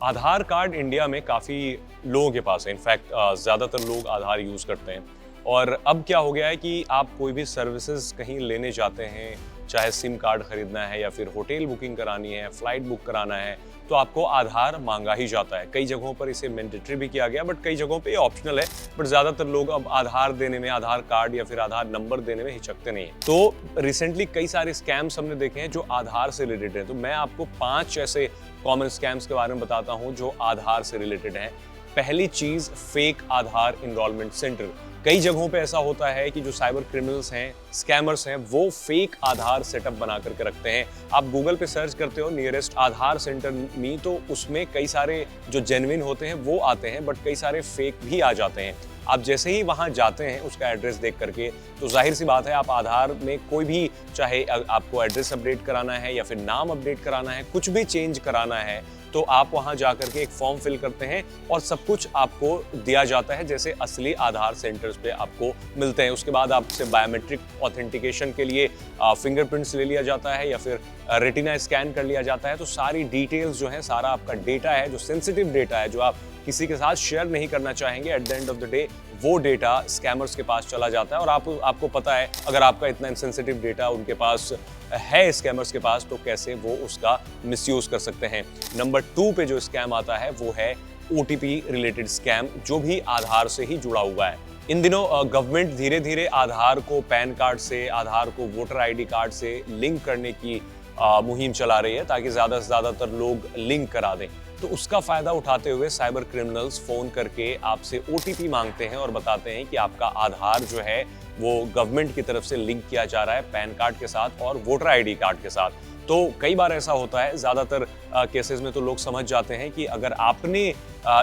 आधार card India में काफ़ी लोगों के पास है। इनफैक्ट ज़्यादातर लोग आधार यूज़ करते हैं। और अब क्या हो गया है कि आप कोई भी सर्विसेज कहीं लेने जाते हैं, चाहे सिम कार्ड खरीदना है या फिर होटल बुकिंग करानी है, फ्लाइट बुक कराना है, तो आपको आधार मांगा ही जाता है। कई जगहों पर इसे मैंडेटरी भी किया गया, बट कई जगहों पे ये ऑप्शनल है। बट ज़्यादातर लोग अब आधार देने में, आधार कार्ड या फिर आधार नंबर देने में हिचकते नहीं हैं। तो रिसेंटली कई सारे स्कैम्स हमने देखे हैं जो आधार से रिलेटेड हैं। तो मैं आपको 5 ऐसे कॉमन स्कैम्स के बारे में बताता हूं जो आधार से रिलेटेड हैं। पहली चीज, फेक आधार एनरोलमेंट सेंटर। कई जगहों पे ऐसा होता है कि जो साइबर क्रिमिनल्स हैं, स्कैमर्स हैं, वो फेक आधार सेटअप बना करके रखते हैं। आप गूगल पे सर्च करते हो नियरेस्ट आधार सेंटर मी, तो उसमें कई सारे जो जेन्युइन होते हैं वो आते हैं, बट कई सारे फेक भी आ जाते हैं। आप जैसे ही वहां जाते हैं उसका एड्रेस देख करके, तो जाहिर सी बात है आप आधार में कोई भी, चाहे आपको एड्रेस अपडेट कराना है या फिर नाम अपडेट कराना है, कुछ भी चेंज कराना है, तो आप वहां जाकर के एक फॉर्म फिल करते हैं और सब कुछ आपको दिया जाता है जैसे असली आधार सेंटर्स पे आपको मिलते हैं। उसके बाद आपसे बायोमेट्रिक ऑथेंटिकेशन के लिए फिंगरप्रिंट्स ले लिया जाता है या फिर रेटिना स्कैन कर लिया जाता है। तो सारी डिटेल्स जो है, सारा आपका डेटा है, जो सेंसिटिव डेटा है, जो आप किसी के साथ शेयर नहीं करना चाहेंगे, at the end of the day वो डेटा स्कैमर्स के पास चला जाता है। और आपको पता है, अगर आपका इतना सेंसिटिव डेटा उनके पास है, स्कैमर्स के पास, तो कैसे वो उसका मिसयूज कर सकते हैं। नंबर 2 पे जो स्कैम आता है वो है OTP रिलेटेड स्कैम, जो भी आधार से ही जुड़ा हुआ है। इन दिनों गवर्नमेंट धीरे धीरे आधार को पैन कार्ड से, आधार को वोटर ID कार्ड से लिंक करने की मुहिम चला रही है, ताकि ज्यादा से ज्यादातर लोग लिंक करा दें। तो उसका फायदा उठाते हुए साइबर क्रिमिनल्स फोन करके आपसे OTP मांगते हैं और बताते हैं कि आपका आधार जो है वो गवर्नमेंट की तरफ से लिंक किया जा रहा है पैन कार्ड के साथ और वोटर ID कार्ड के साथ। तो कई बार ऐसा होता है, ज़्यादातर केसेस में तो लोग समझ जाते हैं कि अगर आपने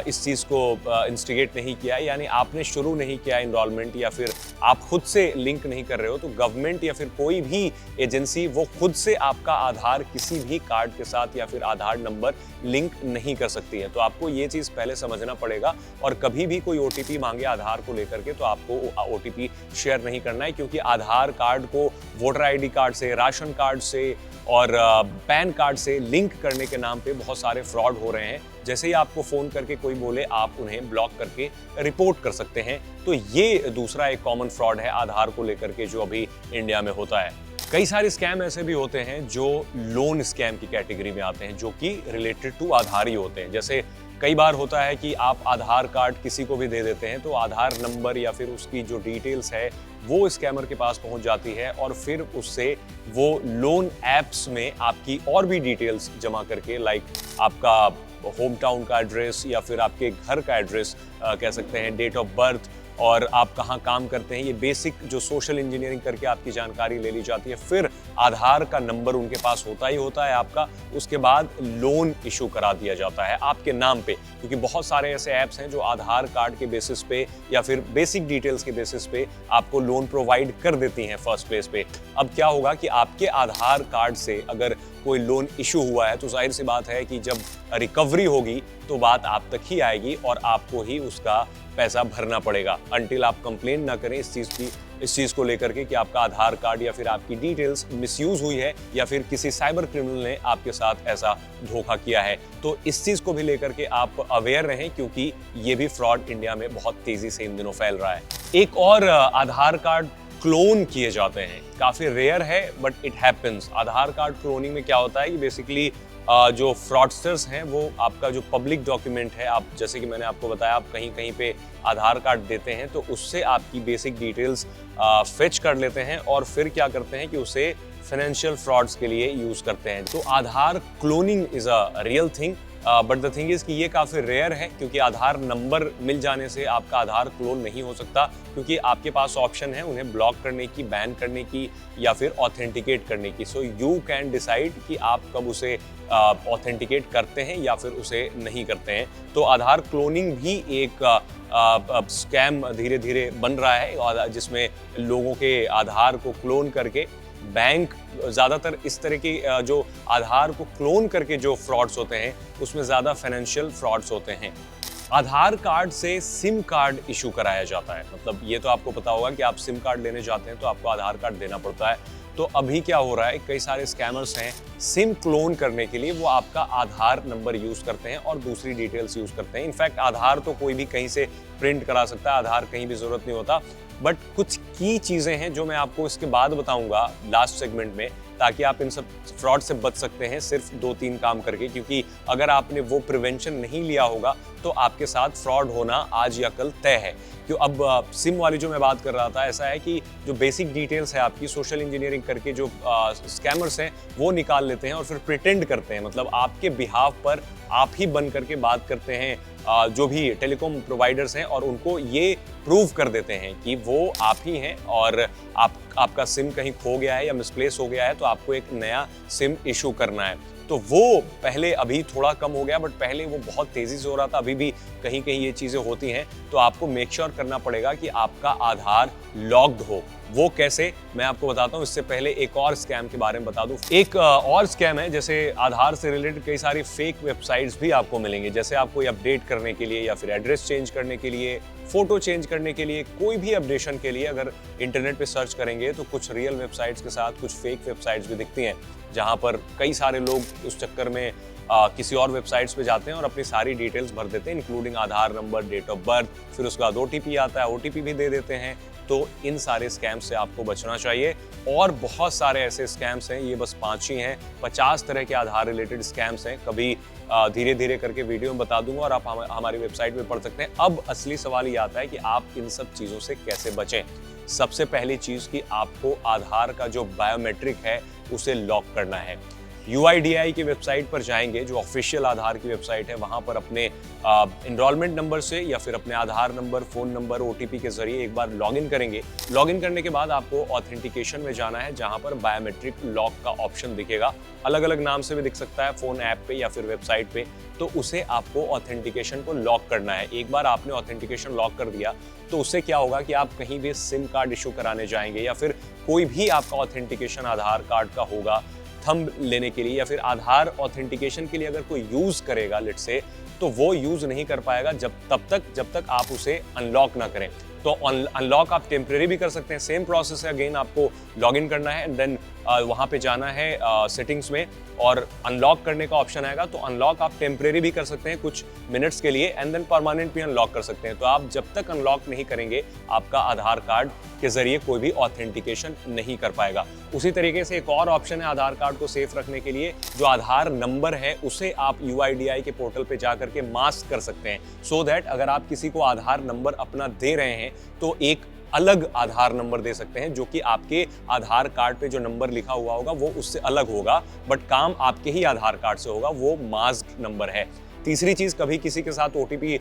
इस चीज़ को इंस्टिगेट नहीं किया, यानी आपने शुरू नहीं किया इनरोलमेंट, या फिर आप खुद से लिंक नहीं कर रहे हो, तो गवर्नमेंट या फिर कोई भी एजेंसी वो खुद से आपका आधार किसी भी कार्ड के साथ या फिर आधार नंबर लिंक नहीं कर सकती है। तो आपको ये चीज़ पहले समझना पड़ेगा। और कभी भी कोई OTP मांगे आधार को लेकर के, तो आपको OTP शेयर नहीं करना है, क्योंकि आधार कार्ड को वोटर ID कार्ड से, राशन कार्ड से और पैन कार्ड से लिंक करने के नाम पे बहुत सारे फ्रॉड हो रहे हैं। जैसे ही आपको फोन करके कोई बोले, आप उन्हें ब्लॉक करके रिपोर्ट कर सकते हैं। तो ये दूसरा एक कॉमन फ्रॉड है आधार को लेकर के, जो अभी इंडिया में होता है। कई सारे स्कैम ऐसे भी होते हैं जो लोन स्कैम की कैटेगरी में आते हैं, जो कि रिलेटेड टू आधार ही होते हैं। जैसे कई बार होता है कि आप आधार कार्ड किसी को भी दे देते हैं, तो आधार नंबर या फिर उसकी जो डिटेल्स है वो स्कैमर के पास पहुंच जाती है, और फिर उससे वो लोन एप्स में आपकी और भी डिटेल्स जमा करके, लाइक आपका होम टाउन का एड्रेस या फिर आपके घर का एड्रेस कह सकते हैं, डेट ऑफ बर्थ, और आप कहाँ काम करते हैं, ये बेसिक जो सोशल इंजीनियरिंग करके आपकी जानकारी ले ली जाती है। फिर आधार का नंबर उनके पास होता ही होता है आपका। उसके बाद लोन इशू करा दिया जाता है आपके नाम पे, क्योंकि बहुत सारे ऐसे ऐप्स हैं जो आधार कार्ड के बेसिस पे या फिर बेसिक डिटेल्स के बेसिस पे आपको लोन प्रोवाइड कर देती हैं फर्स्ट प्लेस पे। अब क्या होगा कि आपके आधार कार्ड से अगर कोई लोन इशू हुआ है, तो जाहिर सी बात है कि जब रिकवरी होगी तो बात आप तक ही आएगी और आपको ही उसका पैसा भरना पड़ेगा, अंटिल आप कंप्लेन ना करें इस चीज़ को लेकर के कि आपका आधार कार्ड या फिर आपकी डिटेल्स मिसयूज हुई है, या फिर किसी साइबर क्रिमिनल ने आपके साथ ऐसा धोखा किया है। तो इस चीज़ को भी लेकर के आप अवेयर रहें, क्योंकि ये भी फ्रॉड इंडिया में बहुत तेज़ी से इन दिनों फैल रहा है। एक और, आधार कार्ड क्लोन किए जाते हैं। काफ़ी रेयर है, but it happens. Aadhaar card cloning में क्या होता है कि बेसिकली जो फ्रॉडस्टर्स हैं वो आपका जो पब्लिक डॉक्यूमेंट है, आप जैसे कि मैंने आपको बताया, आप कहीं कहीं पे आधार कार्ड देते हैं, तो उससे आपकी बेसिक डिटेल्स फेच कर लेते हैं और फिर क्या करते हैं कि उसे फाइनेंशियल फ्रॉड्स के लिए यूज़ करते हैं। तो Aadhaar cloning is a real thing, but the thing is कि ये काफ़ी रेयर है, क्योंकि आधार नंबर मिल जाने से आपका आधार क्लोन नहीं हो सकता, क्योंकि आपके पास ऑप्शन है उन्हें ब्लॉक करने की, बैन करने की या फिर ऑथेंटिकेट करने की। सो यू कैन डिसाइड कि आप कब उसे ऑथेंटिकेट करते हैं या फिर उसे नहीं करते हैं। तो आधार क्लोनिंग भी एक स्कैम धीरे धीरे बन रहा है, और जिसमें लोगों के आधार को क्लोन करके बैंक, ज़्यादातर इस तरह की जो आधार को क्लोन करके जो फ्रॉड्स होते हैं उसमें ज़्यादा फाइनेंशियल फ्रॉड्स होते हैं। आधार कार्ड से सिम कार्ड इशू कराया जाता है। मतलब ये तो आपको पता होगा कि आप सिम कार्ड लेने जाते हैं तो आपको आधार कार्ड देना पड़ता है। तो अभी क्या हो रहा है, कई सारे स्कैमर्स हैं, सिम क्लोन करने के लिए वो आपका आधार नंबर यूज करते हैं और दूसरी डिटेल्स यूज करते हैं। इनफैक्ट आधार तो कोई भी कहीं से प्रिंट करा सकता है, आधार कहीं भी जरूरत नहीं होता। बट कुछ की चीजें हैं जो मैं आपको इसके बाद बताऊंगा लास्ट सेगमेंट में, ताकि आप इन सब फ्रॉड से बच सकते हैं सिर्फ 2-3 काम करके। क्योंकि अगर आपने वो प्रिवेंशन नहीं लिया होगा तो आपके साथ फ्रॉड होना आज या कल तय है। क्यों अब सिम वाली जो मैं बात कर रहा था, ऐसा है कि जो बेसिक डिटेल्स है आपकी, सोशल इंजीनियरिंग करके जो स्कैमर्स हैं वो निकाल लेते हैं और फिर प्रिटेंड करते हैं, मतलब आपके बिहाफ पर आप ही बन करके बात करते हैं जो भी टेलीकॉम प्रोवाइडर्स हैं, और उनको ये प्रूव कर देते हैं कि वो आप ही हैं और आपका सिम कहीं खो गया है या मिसप्लेस हो गया है, तो आपको एक नया सिम इशू करना है। तो वो पहले, अभी थोड़ा कम हो गया, बट पहले वो बहुत तेजी से हो रहा था। अभी भी कहीं कहीं ये चीजें होती हैं, तो आपको मेक श्योर करना पड़ेगा कि आपका आधार लॉग्ड हो। वो कैसे, मैं आपको बताता हूँ। इससे पहले एक और स्कैम के बारे में बता दूं। एक और स्कैम है, जैसे आधार से रिलेटेड कई सारी फेक वेबसाइट्स भी आपको मिलेंगी। जैसे आप कोई अपडेट करने के लिए या फिर एड्रेस चेंज करने के लिए, फोटो चेंज करने के लिए, कोई भी अपडेशन के लिए अगर इंटरनेट पे सर्च करेंगे तो कुछ रियल वेबसाइट्स के साथ कुछ फेक वेबसाइट्स भी दिखती हैं, जहां पर कई सारे लोग उस चक्कर में किसी और वेबसाइट्स पे जाते हैं और अपनी सारी डिटेल्स भर देते हैं, including Aadhaar number, date of birth, फिर उसके बाद OTP आता है, OTP भी दे देते हैं। तो इन सारे स्कैम्स से आपको बचना चाहिए। और बहुत सारे ऐसे स्कैम्स हैं, ये बस 5 ही हैं, 50 तरह के आधार रिलेटेड स्कैम्स हैं। कभी धीरे धीरे करके वीडियो में बता दूंगा और आप हमारी वेबसाइट पे पढ़ सकते हैं। अब असली सवाल ये आता है कि आप इन सब चीज़ों से कैसे बचें। सबसे पहली चीज़ कि आपको आधार का जो बायोमेट्रिक है उसे लॉक करना है। UIDAI की वेबसाइट पर जाएंगे, जो ऑफिशियल आधार की वेबसाइट है, वहां पर अपने एनरोलमेंट नंबर से या फिर अपने आधार नंबर, फोन नंबर, OTP के जरिए एक बार लॉगिन करेंगे। लॉगिन करने के बाद आपको ऑथेंटिकेशन में जाना है, जहां पर बायोमेट्रिक लॉक का ऑप्शन दिखेगा। अलग अलग नाम से भी दिख सकता है, फोन ऐप पे या फिर वेबसाइट पे। तो उसे आपको ऑथेंटिकेशन को लॉक करना है। एक बार आपने ऑथेंटिकेशन लॉक कर दिया तो उससे क्या होगा कि आप कहीं भी सिम कार्ड इशू कराने जाएंगे या फिर कोई भी आपका ऑथेंटिकेशन आधार कार्ड का होगा थंब लेने के लिए, या फिर आधार ऑथेंटिकेशन के लिए अगर कोई यूज करेगा लेट से, तो वो यूज नहीं कर पाएगा जब तक आप उसे अनलॉक ना करें। तो अनलॉक आप टेम्परेरी भी कर सकते हैं, सेम प्रोसेस है। अगेन आपको लॉगिन करना है एंड देन वहाँ पे जाना है सेटिंग्स में और अनलॉक करने का ऑप्शन आएगा। तो अनलॉक आप टेम्परेरी भी कर सकते हैं कुछ मिनट्स के लिए एंड देन परमानेंट भी अनलॉक कर सकते हैं। तो आप जब तक अनलॉक नहीं करेंगे आपका आधार कार्ड के जरिए कोई भी ऑथेंटिकेशन नहीं कर पाएगा। उसी तरीके से एक और ऑप्शन है आधार कार्ड को सेफ रखने के लिए, जो आधार नंबर है उसे आप UIDAI के पोर्टल पे जा करके मास्क कर सकते हैं, सो दैट अगर आप किसी को आधार नंबर अपना दे रहे हैं तो एक अलग आधार नंबर दे सकते हैं, जो कि आपके आधार कार्ड पे जो नंबर लिखा हुआ होगा वो उससे अलग होगा, बट काम आपके ही आधार कार्ड से होगा, वो मास्क नंबर है। तीसरी चीज, कभी किसी के साथ OTP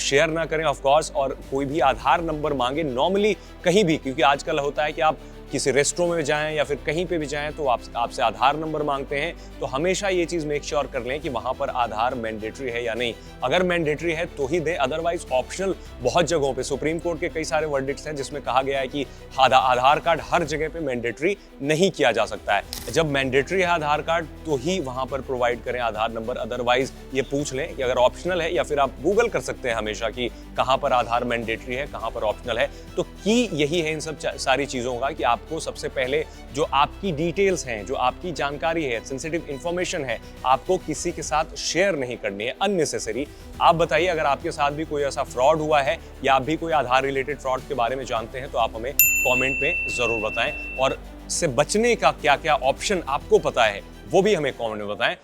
शेयर ना करें ऑफ कोर्स, और कोई भी आधार नंबर मांगे नॉर्मली कहीं भी, क्योंकि आजकल होता है कि आप किसी रेस्टोरेंट में जाएं या फिर कहीं पे भी जाएं तो आपसे आधार नंबर मांगते हैं। तो हमेशा ये चीज़ मेक श्योर कर लें कि वहाँ पर आधार मैंडेटरी है या नहीं। अगर मैंडेटरी है तो ही दें, अदरवाइज ऑप्शनल बहुत जगहों पे, सुप्रीम कोर्ट के कई सारे वर्डिक्ट्स हैं जिसमें कहा गया है कि आधार कार्ड हर जगह पे मैंडेटरी नहीं किया जा सकता है। जब मैंडेटरी है आधार कार्ड तो ही वहाँ पर प्रोवाइड करें आधार नंबर, अदरवाइज ये पूछ लें कि अगर ऑप्शनल है, या फिर आप गूगल कर सकते हैं हमेशा कि कहाँ पर आधार मैंडेटरी है, कहाँ पर ऑप्शनल है। तो की यही है इन सब सारी चीज़ों का कि आपको सबसे पहले जो आपकी डिटेल्स हैं, जो आपकी जानकारी है, सेंसिटिव इंफॉर्मेशन है, आपको किसी के साथ शेयर नहीं करनी है अननेसेसरी। आप बताइए अगर आपके साथ भी कोई ऐसा फ्रॉड हुआ है या आप भी कोई आधार रिलेटेड फ्रॉड के बारे में जानते हैं तो आप हमें कमेंट में जरूर बताएं, और इससे बचने का क्या क्या ऑप्शन आपको पता है वो भी हमें कमेंट में बताएं।